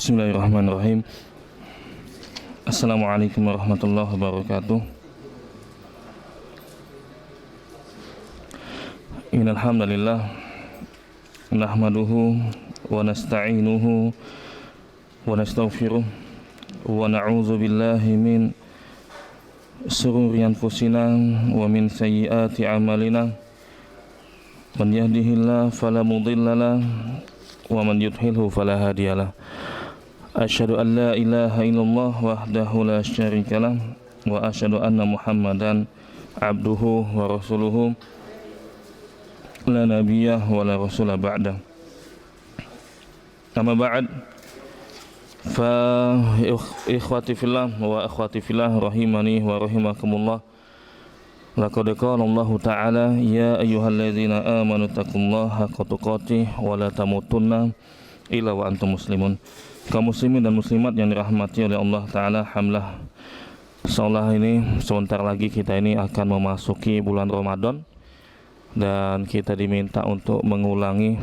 Bismillahirrahmanirrahim. Assalamualaikum warahmatullahi wabarakatuh. Innal hamdalillah nahmaduhu wa nasta'inuhu wa nastaghfiruh wa na'udzu billahi min shururi anfusina wa min sayyiati a'malina. Man yahdihillahu fala mudhillalah wa man yudhlilhu fala hadiyalah. Asyhadu an la ilaha illallah wahdahu la syarikalah wa asyhadu anna Muhammadan abduhu wa rasuluhu la nabiyya wa la rasula ba'da. Amma ba'd, fa ikhwati fillah wa akhwati fillah rahimani wa rahimakumullah. Laqad qala Allah Ta'ala ya ayyuhalladzina amanu taqullaha haqqa tuqatih wa la tamutunna illa wa antum muslimun. Kaum muslimin dan muslimat yang dirahmati oleh Allah Ta'ala, alhamdulillah insyaallah ini sebentar lagi kita ini akan memasuki bulan Ramadan dan kita diminta untuk mengulangi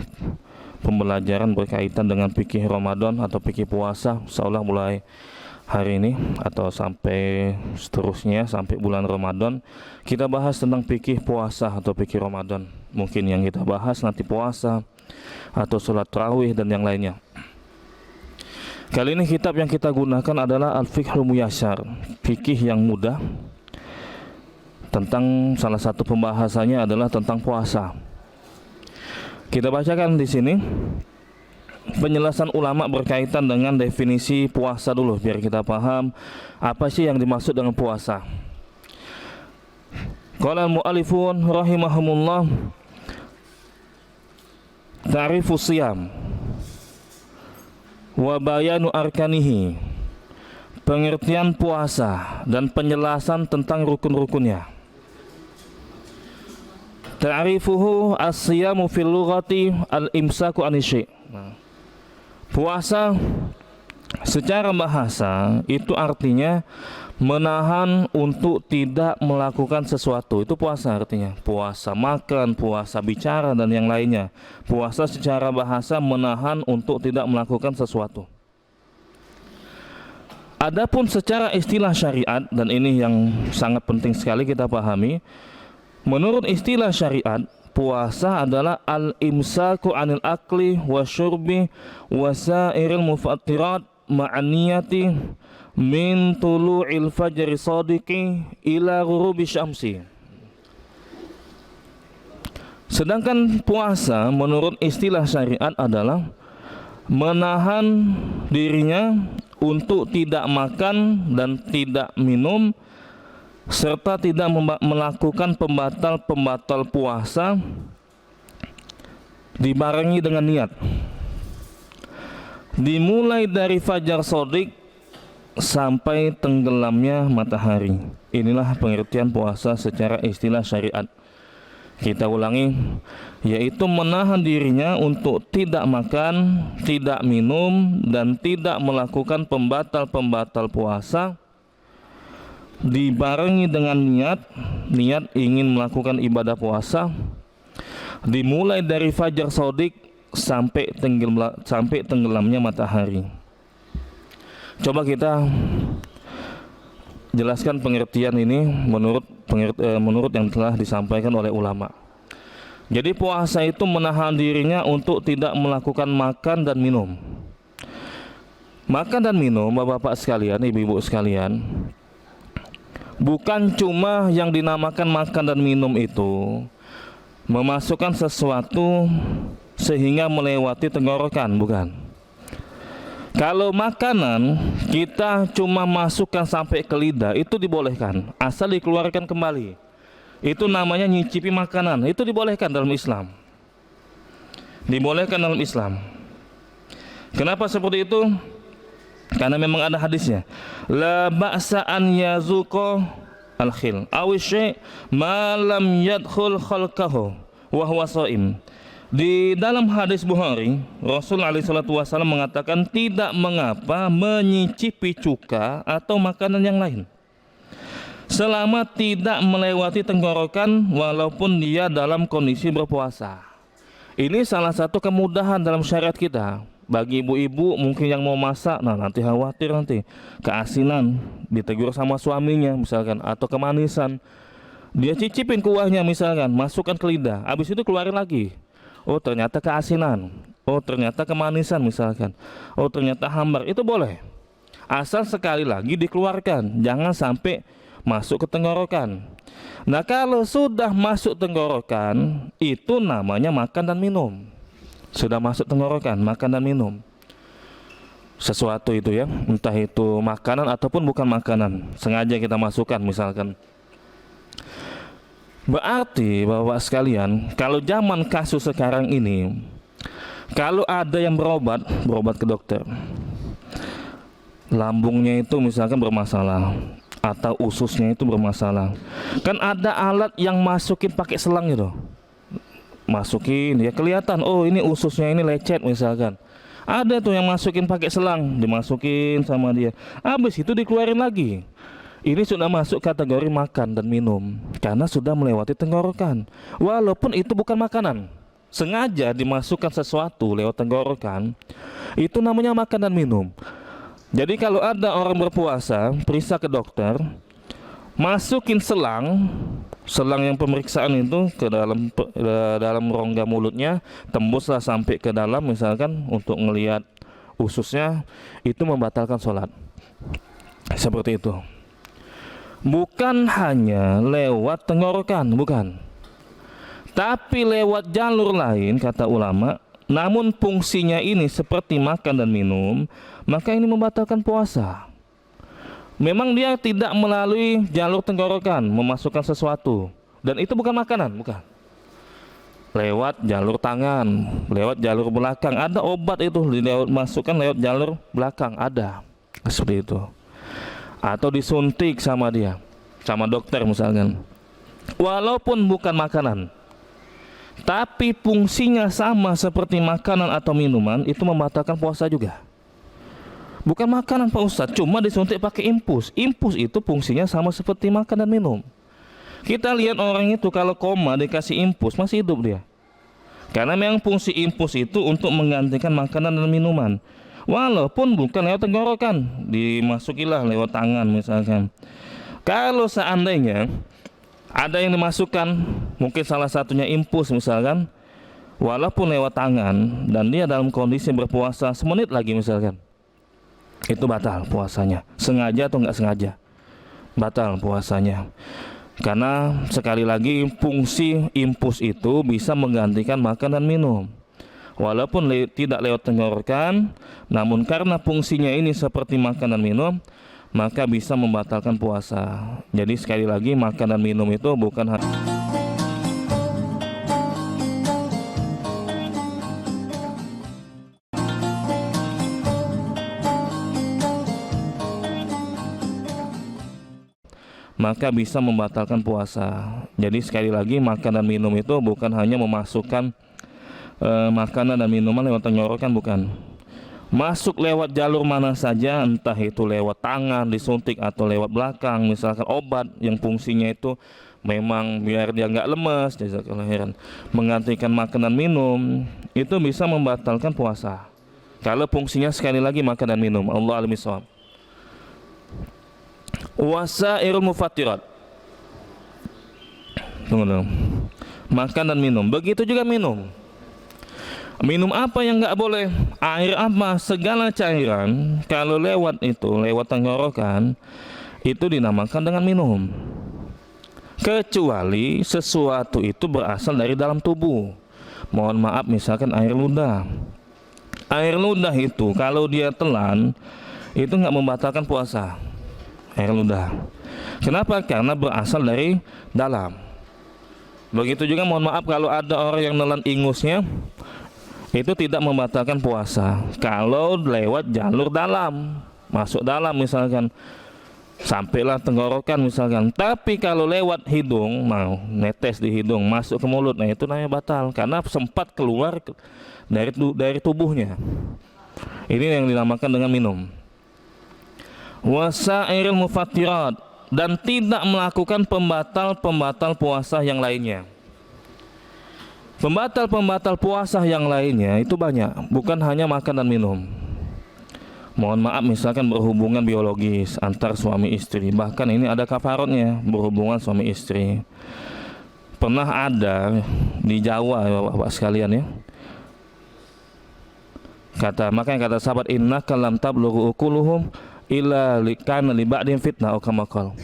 pembelajaran berkaitan dengan fikih Ramadan atau fikih puasa insyaallah mulai hari ini atau sampai seterusnya sampai bulan Ramadan. Kita bahas tentang fikih puasa atau fikih Ramadan. Mungkin yang kita bahas nanti puasa atau sholat tarawih dan yang lainnya. Kali ini kitab yang kita gunakan adalah Al-Fiqhul Muyassar, fikih yang mudah. Tentang salah satu pembahasannya adalah tentang puasa. Kita bacakan di sini penjelasan ulama berkaitan dengan definisi puasa dulu biar kita paham apa sih yang dimaksud dengan puasa. Qala al-mu'allifun rahimahumullah, ta'rifus shiyam wa bayanu arkanihi, pengertian puasa dan penjelasan tentang rukun-rukunnya. Ta'rifuhu as-siyamu fil lughati al-imsaku anisy. Puasa secara bahasa itu artinya menahan untuk tidak melakukan sesuatu. Itu puasa artinya. Puasa makan, puasa bicara dan yang lainnya. Puasa secara bahasa menahan untuk tidak melakukan sesuatu. Adapun secara istilah syariat, dan ini yang sangat penting sekali kita pahami. Menurut istilah syariat, puasa adalah al-imsaku anil akli wa syurbi wa sairil mufattirat ma'aniyati min tulu'il fajri sadiqi ila ghurubi syamsi. Sedangkan puasa menurut istilah syariat adalah menahan dirinya untuk tidak makan dan tidak minum serta tidak melakukan pembatal-pembatal puasa dibarengi dengan niat. Dimulai dari fajar shadiq sampai tenggelamnya matahari. Inilah pengertian puasa secara istilah syariat. Kita ulangi, yaitu menahan dirinya untuk tidak makan, tidak minum dan tidak melakukan pembatal-pembatal puasa dibarengi dengan niat ingin melakukan ibadah puasa dimulai dari fajar shadiq sampai tenggelamnya matahari. Coba kita jelaskan pengertian ini menurut yang telah disampaikan oleh ulama. Jadi puasa itu menahan dirinya untuk tidak melakukan makan dan minum. Makan dan minum, bapak-bapak sekalian, ibu-ibu sekalian, bukan cuma yang dinamakan makan dan minum itu memasukkan sesuatu sehingga melewati tenggorokan, bukan. Kalau makanan kita cuma masukkan sampai ke lidah itu dibolehkan, asal dikeluarkan kembali. Itu namanya nyicipi makanan, itu dibolehkan dalam Islam. Dibolehkan dalam Islam. Kenapa seperti itu? Karena memang ada hadisnya. La ba'sa an yazuqa al-khil aw syai' ma lam yadkhul khalqahu wa huwa shaim. Di dalam hadis Bukhari, Rasulullah SAW mengatakan tidak mengapa menyicipi cuka atau makanan yang lain selama tidak melewati tenggorokan walaupun dia dalam kondisi berpuasa. Ini salah satu kemudahan dalam syariat kita. Bagi ibu-ibu mungkin yang mau masak, nah nanti khawatir nanti keasinan, ditegur sama suaminya misalkan, atau kemanisan. Dia cicipin kuahnya misalkan, masukkan ke lidah, habis itu keluarin lagi. Oh ternyata keasinan, oh ternyata kemanisan misalkan, oh ternyata hambar, itu boleh. Asal sekali lagi dikeluarkan, jangan sampai masuk ke tenggorokan. Nah kalau sudah masuk tenggorokan, itu namanya makan dan minum. Sudah masuk tenggorokan, makan dan minum sesuatu itu ya, entah itu makanan ataupun bukan makanan, sengaja kita masukkan misalkan. Berarti Bapak sekalian, kalau zaman kasus sekarang ini, kalau ada yang berobat ke dokter, lambungnya itu misalkan bermasalah atau ususnya itu bermasalah, kan ada alat yang masukin pakai selang gitu, masukin ya kelihatan, oh ini ususnya ini lecet misalkan, ada tuh yang masukin pakai selang, dimasukin sama dia, habis itu dikeluarin lagi. Ini sudah masuk kategori makan dan minum karena sudah melewati tenggorokan, walaupun itu bukan makanan. Sengaja dimasukkan sesuatu lewat tenggorokan, itu namanya makan dan minum. Jadi kalau ada orang berpuasa periksa ke dokter, masukin selang yang pemeriksaan itu ke dalam rongga mulutnya, tembuslah sampai ke dalam misalkan untuk ngelihat ususnya, itu membatalkan sholat. Seperti itu. Bukan hanya lewat tenggorokan, bukan, tapi lewat jalur lain kata ulama. Namun fungsinya ini seperti makan dan minum, maka ini membatalkan puasa. Memang dia tidak melalui jalur tenggorokan memasukkan sesuatu, dan itu bukan makanan, bukan. Lewat jalur tangan, lewat jalur belakang, ada obat itu masukkan lewat jalur belakang, ada seperti itu. Atau disuntik sama dia, sama dokter misalkan, walaupun bukan makanan, tapi fungsinya sama seperti makanan atau minuman, itu membatalkan puasa juga. Bukan makanan Pak Ustadz, cuma disuntik pakai impus. Impus itu fungsinya sama seperti makan dan minum. Kita lihat orang itu kalau koma dikasih impus masih hidup dia, karena memang fungsi impus itu untuk menggantikan makanan dan minuman. Walaupun bukan lewat tenggorokan, dimasukilah lewat tangan misalkan. Kalau seandainya ada yang dimasukkan, mungkin salah satunya impus misalkan, walaupun lewat tangan, dan dia dalam kondisi berpuasa semenit lagi misalkan, itu batal puasanya. Sengaja atau nggak sengaja, batal puasanya. Karena sekali lagi fungsi impus itu bisa menggantikan makan dan minum. Walaupun tidak lewat tenggorokan, namun karena fungsinya ini seperti makan dan minum, maka bisa membatalkan puasa. Jadi sekali lagi makan dan minum itu bukan maka bisa membatalkan puasa. Jadi sekali lagi makan dan minum itu bukan hanya memasukkan makanan dan minuman lewat tenggorokan, bukan. Masuk lewat jalur mana saja, entah itu lewat tangan disuntik atau lewat belakang, misalkan obat yang fungsinya itu memang biar dia nggak lemes, menggantikan makanan minum, itu bisa membatalkan puasa kalau fungsinya sekali lagi makan dan minum. Allah alim shawab. Wasairul mufattirat, tunggu dong. Makan dan minum, begitu juga minum. Minum apa yang nggak boleh? Air apa? Segala cairan kalau lewat tenggorokan itu dinamakan dengan minum, kecuali sesuatu itu berasal dari dalam tubuh. Mohon maaf, misalkan air ludah. Air ludah itu kalau dia telan itu nggak membatalkan puasa. Air ludah. Kenapa? Karena berasal dari dalam. Begitu juga mohon maaf kalau ada orang yang nelan ingusnya, itu tidak membatalkan puasa kalau lewat jalur dalam, masuk dalam misalkan, sampailah tenggorokan misalkan. Tapi kalau lewat hidung, mau netes di hidung masuk ke mulut, nah itu namanya batal karena sempat keluar dari tubuhnya. Ini yang dinamakan dengan minum. Wasairil mufattirat, dan tidak melakukan pembatal puasa yang lainnya. Pembatal-pembatal puasa yang lainnya itu banyak, bukan hanya makan dan minum. Mohon maaf, misalkan berhubungan biologis antar suami istri, bahkan ini ada kafaratnya, berhubungan suami istri. Pernah ada di Jawa ya Bapak sekalian ya, makanya kata sahabat, innaka lam tablughu ukuluhum illa likana li ba'din fitnah kama qala.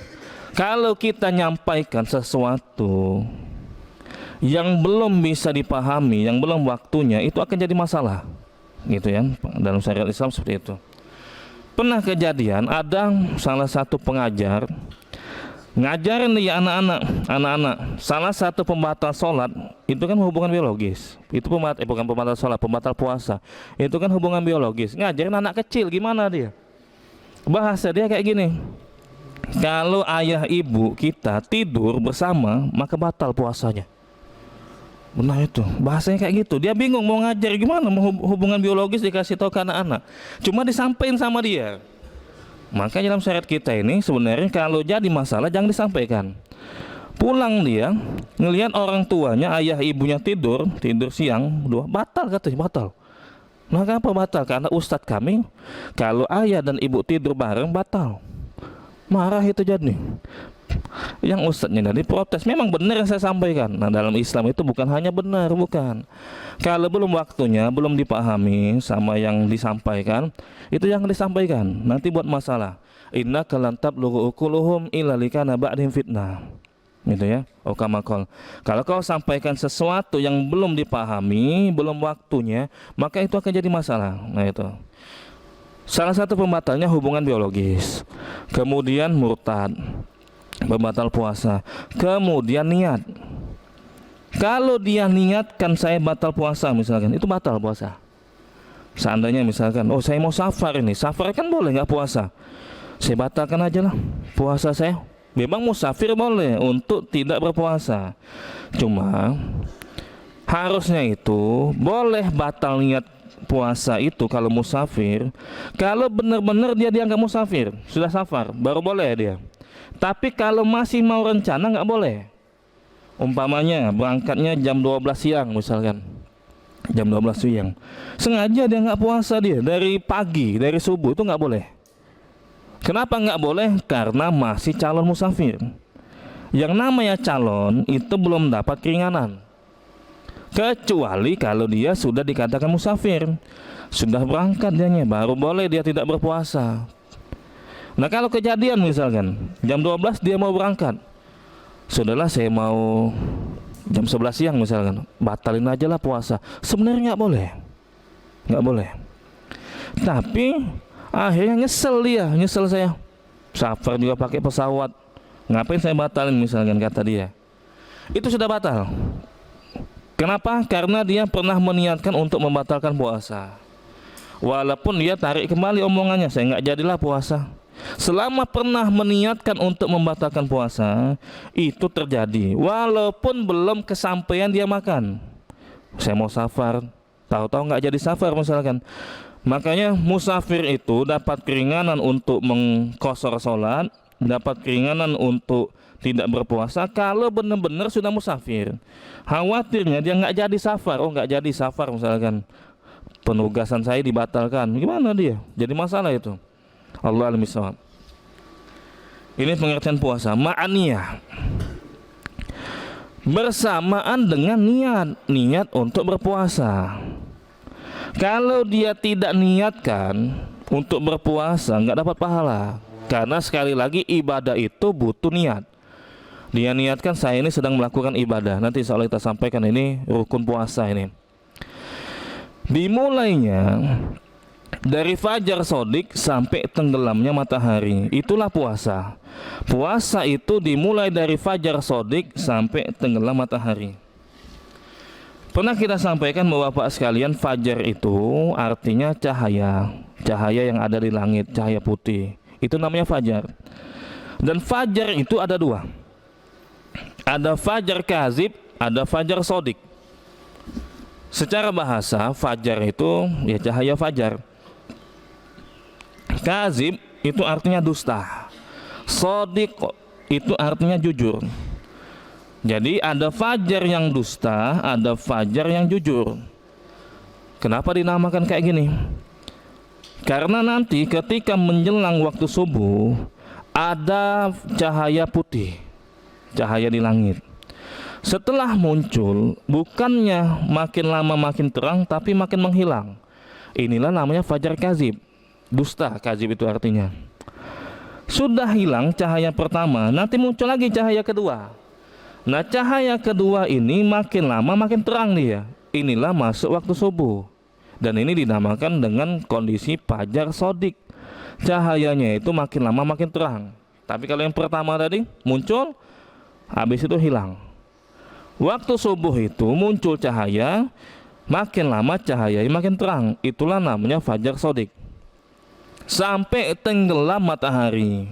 Kalau kita nyampaikan sesuatu yang belum bisa dipahami, yang belum waktunya, itu akan jadi masalah, gitu ya, dalam syariat Islam seperti itu. Pernah kejadian ada salah satu pengajar ngajarin nih anak-anak, salah satu pembatal sholat itu kan hubungan biologis, itu bukan pembatal sholat, pembatal puasa, itu kan hubungan biologis. Ngajarin anak kecil, gimana dia? Bahasa dia kayak gini, kalau ayah ibu kita tidur bersama maka batal puasanya. Benar itu, bahasanya kayak gitu. Dia bingung mau ngajar gimana, mau hubungan biologis dikasih tahu ke anak-anak, cuma disampaikan sama dia. Maka dalam syariat kita ini sebenarnya kalau jadi masalah jangan disampaikan. Pulang dia ngelihat orang tuanya, ayah ibunya tidur siang, batal katanya, batal. Nah kenapa batal? Karena ustadz kami kalau ayah dan ibu tidur bareng batal. Marah itu jadi. Yang ustadznya dari protes, memang benar yang saya sampaikan. Nah dalam Islam itu bukan hanya benar, bukan. Kalau belum waktunya, belum dipahami sama yang disampaikan, itu yang disampaikan nanti buat masalah. Innaka lan tablughu ukuluhum illa likana ba'din fitnah, gitu ya. Kamakol. Kalau kau sampaikan sesuatu yang belum dipahami, belum waktunya, maka itu akan jadi masalah. Nah itu salah satu pembatalnya hubungan biologis, kemudian murtad, pembatal puasa, kemudian niat. Kalau dia niatkan saya batal puasa misalkan, itu batal puasa. Seandainya misalkan, oh saya mau safar ini, safar kan boleh nggak puasa, saya batalkan aja lah puasa saya. Memang musafir boleh untuk tidak berpuasa, cuma harusnya itu boleh batal niat puasa itu kalau musafir, kalau benar-benar dia nggak musafir, sudah safar baru boleh dia. Tapi kalau masih mau rencana nggak boleh. Umpamanya berangkatnya jam 12 siang misalkan, jam 12 siang, sengaja dia nggak puasa, dia dari pagi, dari subuh, itu nggak boleh. Kenapa nggak boleh? Karena masih calon musafir. Yang namanya calon itu belum dapat keringanan, kecuali kalau dia sudah dikatakan musafir, sudah berangkat dianya, baru boleh dia tidak berpuasa. Nah kalau kejadian misalkan jam 12 dia mau berangkat, sudahlah saya mau jam 11 siang misalkan, batalin aja lah puasa. Sebenarnya nggak boleh, nggak boleh. Tapi akhirnya nyesel saya, safar juga pakai pesawat, ngapain saya batalin misalkan, kata dia. Itu sudah batal. Kenapa? Karena dia pernah meniatkan untuk membatalkan puasa. Walaupun dia tarik kembali omongannya, saya nggak jadilah puasa. Selama pernah meniatkan untuk membatalkan puasa, itu terjadi walaupun belum kesampaian dia makan. Saya mau safar, tahu-tahu nggak jadi safar misalkan. Makanya musafir itu dapat keringanan untuk mengqashar sholat, dapat keringanan untuk tidak berpuasa kalau benar-benar sudah musafir. Khawatirnya dia nggak jadi safar, nggak jadi safar misalkan, penugasan saya dibatalkan, gimana dia? Jadi masalah itu. Allah al-misawab. Ini pengertian puasa, ma'aniyah, bersamaan dengan niat untuk berpuasa. Kalau dia tidak niatkan untuk berpuasa, nggak dapat pahala. Karena sekali lagi ibadah itu butuh niat. Dia niatkan saya ini sedang melakukan ibadah. Nanti insya Allah kita sampaikan ini rukun puasa ini. Dimulainya dari fajar sodik sampai tenggelamnya matahari, itulah puasa. Puasa itu dimulai dari fajar sodik sampai tenggelam matahari. Pernah kita sampaikan bahwa Bapak sekalian, fajar itu artinya cahaya yang ada di langit, cahaya putih. Itu namanya fajar. Dan fajar itu ada dua. Ada fajar kazib, ada fajar sodik. Secara bahasa, fajar itu ya cahaya fajar. Kazib itu artinya dusta. Sodik itu artinya jujur. Jadi ada fajar yang dusta, ada fajar yang jujur. Kenapa dinamakan kayak gini? Karena nanti ketika menjelang waktu subuh ada cahaya putih, cahaya di langit. Setelah muncul, bukannya makin lama makin terang, tapi makin menghilang. Inilah namanya fajar kazib, dusta. Kazib itu artinya sudah hilang cahaya pertama, nanti muncul lagi cahaya kedua. Nah, cahaya kedua ini makin lama makin terang dia. Inilah masuk waktu subuh. Dan ini dinamakan dengan kondisi fajar sodik. Cahayanya itu makin lama makin terang. Tapi kalau yang pertama tadi muncul, habis itu hilang. Waktu subuh itu muncul cahaya, makin lama cahaya makin terang. Itulah namanya fajar sodik. Sampai tenggelam matahari.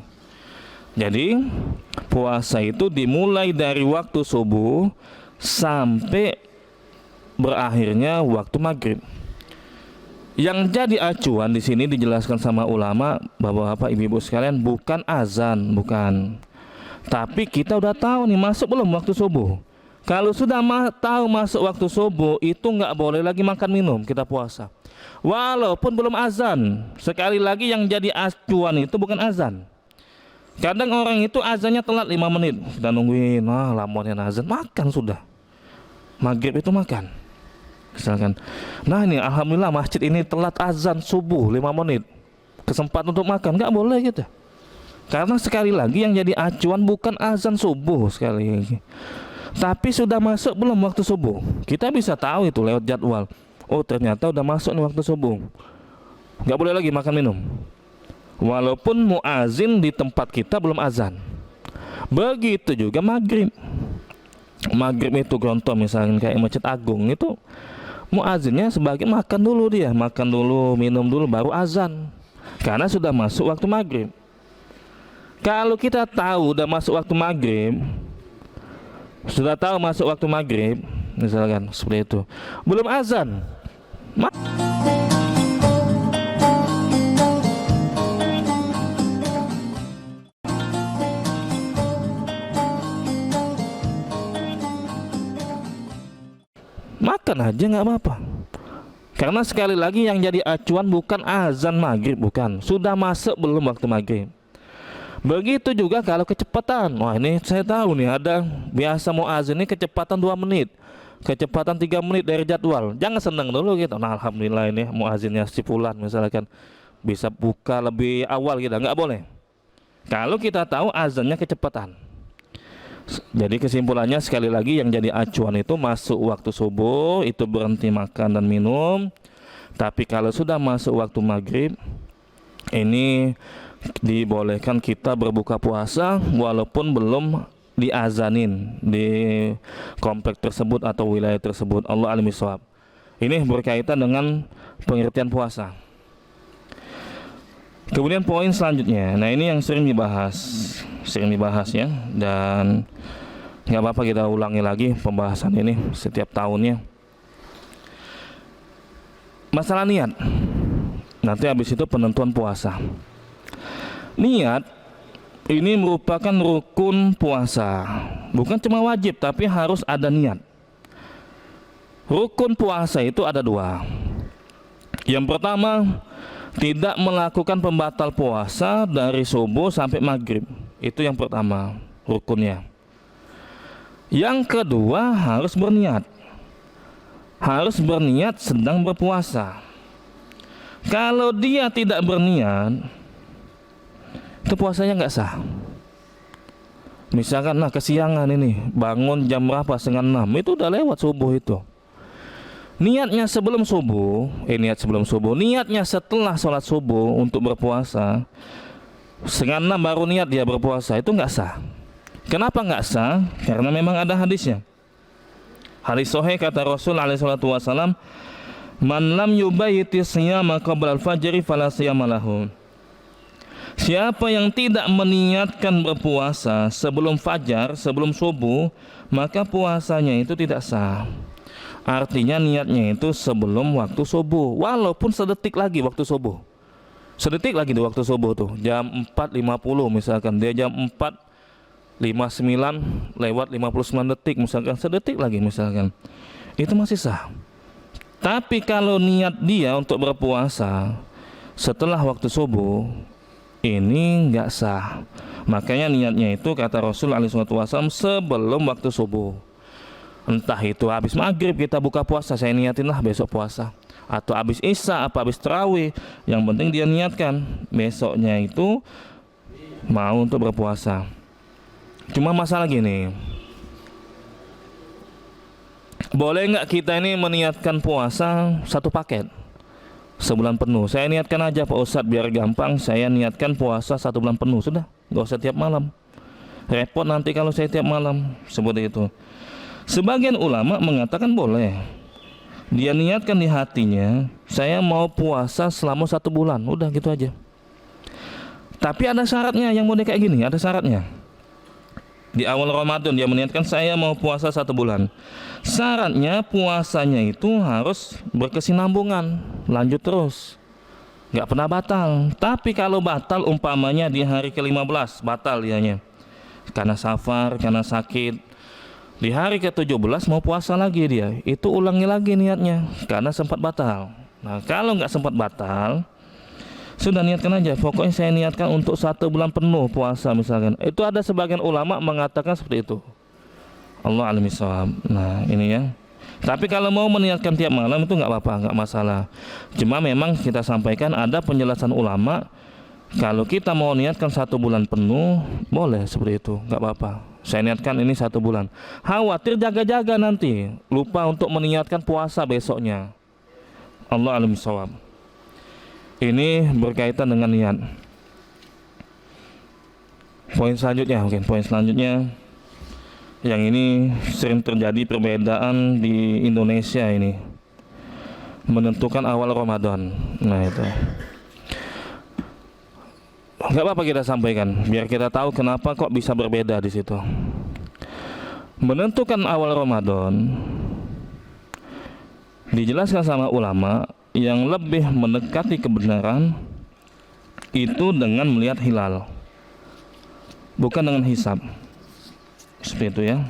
Jadi puasa itu dimulai dari waktu subuh sampai berakhirnya waktu maghrib. Yang jadi acuan di sini dijelaskan sama ulama, bapak-bapak, ibu-ibu sekalian, bukan azan, bukan. Tapi kita udah tahu nih masuk belum waktu subuh. Kalau sudah tahu masuk waktu subuh, itu nggak boleh lagi makan minum kita puasa. Walaupun belum azan. Sekali lagi yang jadi acuan itu bukan azan. Kadang orang itu azannya telat 5 menit, kita nungguin, lamonnya azan, makan sudah. Maghrib itu makan. Misalkan, nah ini alhamdulillah masjid ini telat azan subuh 5 menit, kesempatan untuk makan, nggak boleh gitu. Karena sekali lagi yang jadi acuan bukan azan subuh sekali lagi, tapi sudah masuk belum waktu subuh. Kita bisa tahu itu lewat jadwal. Oh ternyata udah masuk nih waktu subuh, nggak boleh lagi makan minum. Walaupun muazin di tempat kita belum azan. Begitu juga maghrib. Maghrib itu gontor misalnya kayak Masjid Agung itu, muazinnya sebagian makan dulu, dia makan dulu, minum dulu, baru azan. Karena sudah masuk waktu maghrib. Kalau kita tahu udah masuk waktu maghrib, sudah tahu masuk waktu maghrib, misalkan seperti itu, belum azan, makan aja nggak apa-apa. Karena sekali lagi yang jadi acuan bukan azan maghrib, bukan. Sudah masuk belum waktu maghrib. Begitu juga kalau kecepatan. Wah ini saya tahu nih ada biasa mau azan ini kecepatan 2 menit, kecepatan 3 menit dari jadwal. Jangan seneng dulu gitu. Nah alhamdulillah ini muazinnya si fulan misalkan bisa buka lebih awal gitu. Nggak boleh. Kalau kita tahu azannya kecepatan. Jadi kesimpulannya sekali lagi yang jadi acuan itu masuk waktu subuh itu berhenti makan dan minum. Tapi kalau sudah masuk waktu maghrib, ini dibolehkan kita berbuka puasa walaupun belum diazanin di komplek tersebut atau wilayah tersebut. Allah alim shawab. Ini berkaitan dengan pengertian puasa. Kemudian poin selanjutnya, nah ini yang sering dibahas ya, dan nggak apa-apa kita ulangi lagi pembahasan ini setiap tahunnya. Masalah niat. Nanti habis itu penentuan puasa. Niat ini merupakan rukun puasa, bukan cuma wajib tapi harus ada niat. Rukun puasa itu ada 2. Yang pertama, tidak melakukan pembatal puasa dari subuh sampai maghrib. Itu yang pertama rukunnya. Yang kedua harus berniat. Harus berniat sedang berpuasa. Kalau dia tidak berniat, itu puasanya nggak sah. Misalkan kesiangan ini, bangun jam berapa, 5:30, itu udah lewat subuh itu. Niatnya sebelum subuh, niatnya setelah sholat subuh untuk berpuasa, 5:30 baru niat dia berpuasa, itu nggak sah. Kenapa nggak sah? Karena memang ada hadisnya. Hadis sahih kata Rasul alaihi salatu wasallam, "Man lam yubayyiti siyama qabla al-fajri fala siyama lahu." Siapa yang tidak meniatkan berpuasa sebelum fajar, sebelum subuh, maka puasanya itu tidak sah. Artinya niatnya itu sebelum waktu subuh, walaupun sedetik lagi waktu subuh. Sedetik lagi di waktu subuh tuh, jam 4.50 misalkan, dia jam 4 59 lewat 59 detik misalkan, sedetik lagi misalkan, itu masih sah. Tapi kalau niat dia untuk berpuasa setelah waktu subuh, ini nggak sah. Makanya niatnya itu kata Rasul SAW sebelum waktu subuh. Entah itu habis maghrib kita buka puasa, saya niatin lah besok puasa, atau habis isya apa habis tarawih, yang penting dia niatkan besoknya itu mau untuk berpuasa. Cuma masalah gini, boleh nggak kita ini meniatkan puasa satu paket sebulan penuh? Saya niatkan aja Pak Ustadz biar gampang, saya niatkan puasa 1 bulan penuh, sudah, nggak usah tiap malam, repot nanti kalau saya tiap malam, seperti itu. Sebagian ulama mengatakan boleh, dia niatkan di hatinya, saya mau puasa selama 1 bulan, udah gitu aja. Tapi ada syaratnya, yang model kayak gini ada syaratnya. Di awal Ramadan dia meniatkan saya mau puasa 1 bulan, syaratnya puasanya itu harus berkesinambungan, lanjut terus, nggak pernah batal. Tapi kalau batal umpamanya di hari ke-15 batal dianya karena safar, karena sakit, di hari ke-17 mau puasa lagi dia, itu ulangi lagi niatnya karena sempat batal. Nah kalau nggak sempat batal, sudah niatkan aja, pokoknya saya niatkan untuk 1 bulan penuh puasa misalkan. Itu ada sebagian ulama mengatakan seperti itu. Allah alim shawab. Nah ini ya. Tapi kalau mau meniatkan tiap malam itu nggak apa-apa, nggak masalah. Cuma memang kita sampaikan ada penjelasan ulama, kalau kita mau niatkan 1 bulan penuh boleh seperti itu, nggak apa-apa. Saya niatkan ini 1 bulan, khawatir jaga-jaga nanti lupa untuk meniatkan puasa besoknya. Allah alim shawab. Ini berkaitan dengan niat. Poin selanjutnya, poin selanjutnya, yang ini sering terjadi perbedaan di Indonesia ini, menentukan awal Ramadan. Nah itu nggak apa-apa kita sampaikan, biar kita tahu kenapa kok bisa berbeda di situ. Menentukan awal Ramadan dijelaskan sama ulama, yang lebih mendekati kebenaran itu dengan melihat hilal, bukan dengan hisab. Seperti itu ya.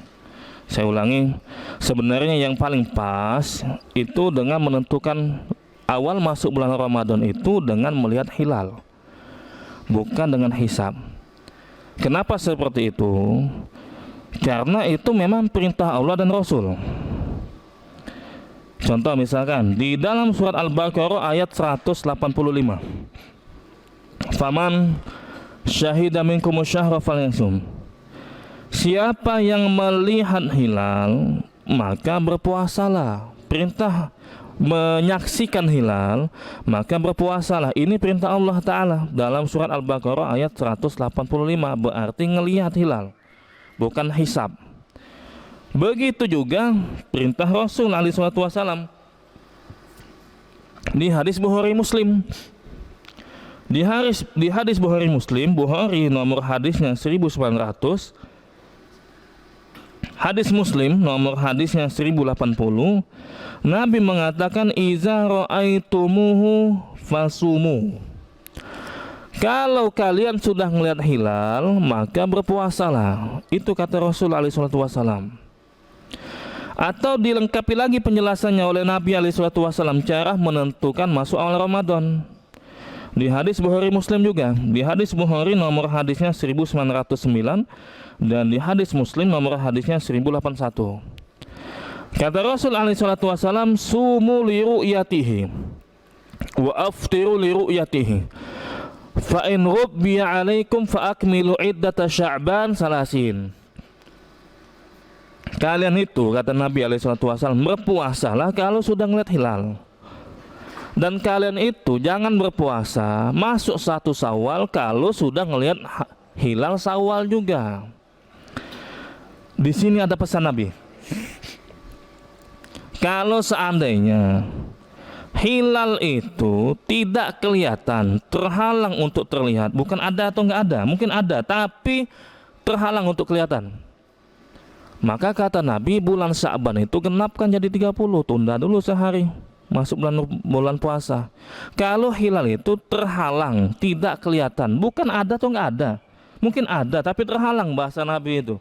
Saya ulangi, sebenarnya yang paling pas itu dengan menentukan awal masuk bulan Ramadan itu dengan melihat hilal, bukan dengan hisab. Kenapa seperti itu? Karena itu memang perintah Allah dan Rasul. Contoh misalkan di dalam surat Al-Baqarah ayat 185, faman syahida minkum syahra falyasum, siapa yang melihat hilal maka berpuasalah. Perintah menyaksikan hilal maka berpuasalah, ini perintah Allah Ta'ala dalam surat Al-Baqarah ayat 185, berarti ngelihat hilal, bukan hisab. Begitu juga perintah Rasul SAW di hadis Bukhari Muslim. Di hadis Bukhari Muslim, Bukhari nomor hadisnya 1900, hadis Muslim nomor hadisnya 1080, Nabi mengatakan iza ra'aitumuhu fasumu, kalau kalian sudah melihat hilal maka berpuasalah. Itu kata Rasul SAW. Atau dilengkapi lagi penjelasannya oleh Nabi SAW cara menentukan masuk awal Ramadan. Di hadis Bukhari Muslim juga, di hadis Bukhari nomor hadisnya 1909 dan di hadis Muslim nomor hadisnya 1081. Kata Rasul SAW, sumu li ru'yatihi wa aftiru li ru'yatihi, fa in rubbiya alaikum fa akmilu iddata sya'ban salasin. Kalian itu, kata Nabi SAW, berpuasalah kalau sudah melihat hilal. Dan kalian itu jangan berpuasa masuk 1 Syawal kalau sudah melihat hilal Syawal juga. Di sini ada pesan Nabi. Kalau seandainya hilal itu tidak kelihatan, terhalang untuk terlihat, bukan ada atau nggak ada, mungkin ada tapi terhalang untuk kelihatan, maka kata Nabi bulan Sya'ban itu genapkan jadi 30, tunda dulu sehari masuk bulan puasa. Kalau hilal itu terhalang, tidak kelihatan, bukan ada atau nggak ada, Mungkin ada tapi terhalang, bahasa Nabi itu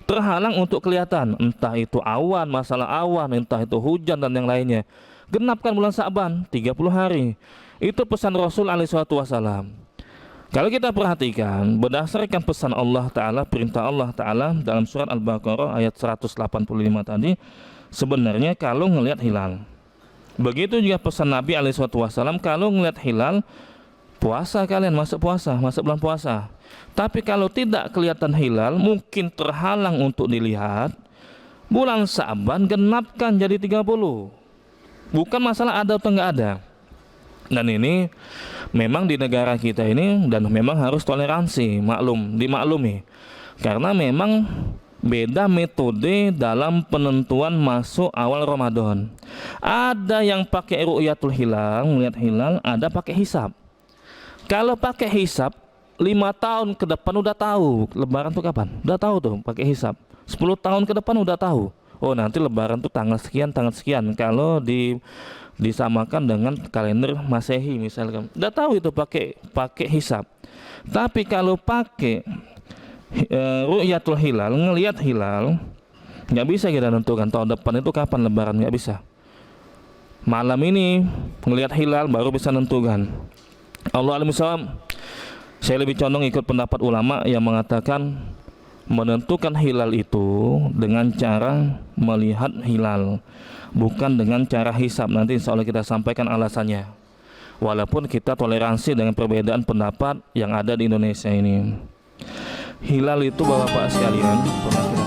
terhalang untuk kelihatan, entah itu awan, masalah awan, entah itu hujan dan yang lainnya. Genapkan bulan Sa'ban 30 hari. Itu pesan Rasul alaihi wassalam. Kalau kita perhatikan berdasarkan pesan Allah Ta'ala, perintah Allah Ta'ala dalam surat Al-Baqarah ayat 185 tadi, sebenarnya kalau ngelihat hilal, begitu juga pesan Nabi alaihi wassalam, kalau ngelihat hilal puasa, kalian masuk puasa, masuk bulan puasa. Tapi kalau tidak kelihatan hilal, mungkin terhalang untuk dilihat, bulan Sa'ban genapkan jadi 30. Bukan masalah ada atau enggak ada. Dan ini memang di negara kita ini, dan memang harus toleransi, dimaklumi. Karena memang beda metode dalam penentuan masuk awal Ramadan. Ada yang pakai ru'yatul hilal, melihat hilal, ada pakai hisab. Kalau pakai hisab 5 tahun ke depan udah tahu lebaran tuh kapan, udah tahu tuh pakai hisab. 10 tahun ke depan udah tahu, oh nanti lebaran tuh tanggal sekian, kalau disamakan dengan kalender Masehi misalkan, udah tahu itu pakai hisab. Tapi kalau pakai ru'yatul hilal, ngelihat hilal, nggak bisa kita tentukan tahun depan itu kapan lebaran, nggak bisa. Malam ini ngelihat hilal baru bisa nentukan. Allah alim shawab. Saya lebih condong ikut pendapat ulama yang mengatakan menentukan hilal itu dengan cara melihat hilal, bukan dengan cara hisab. Nanti insya Allah kita sampaikan alasannya. Walaupun kita toleransi dengan perbedaan pendapat yang ada di Indonesia ini. Hilal itu Bapak-bapak sekalian, pernah kita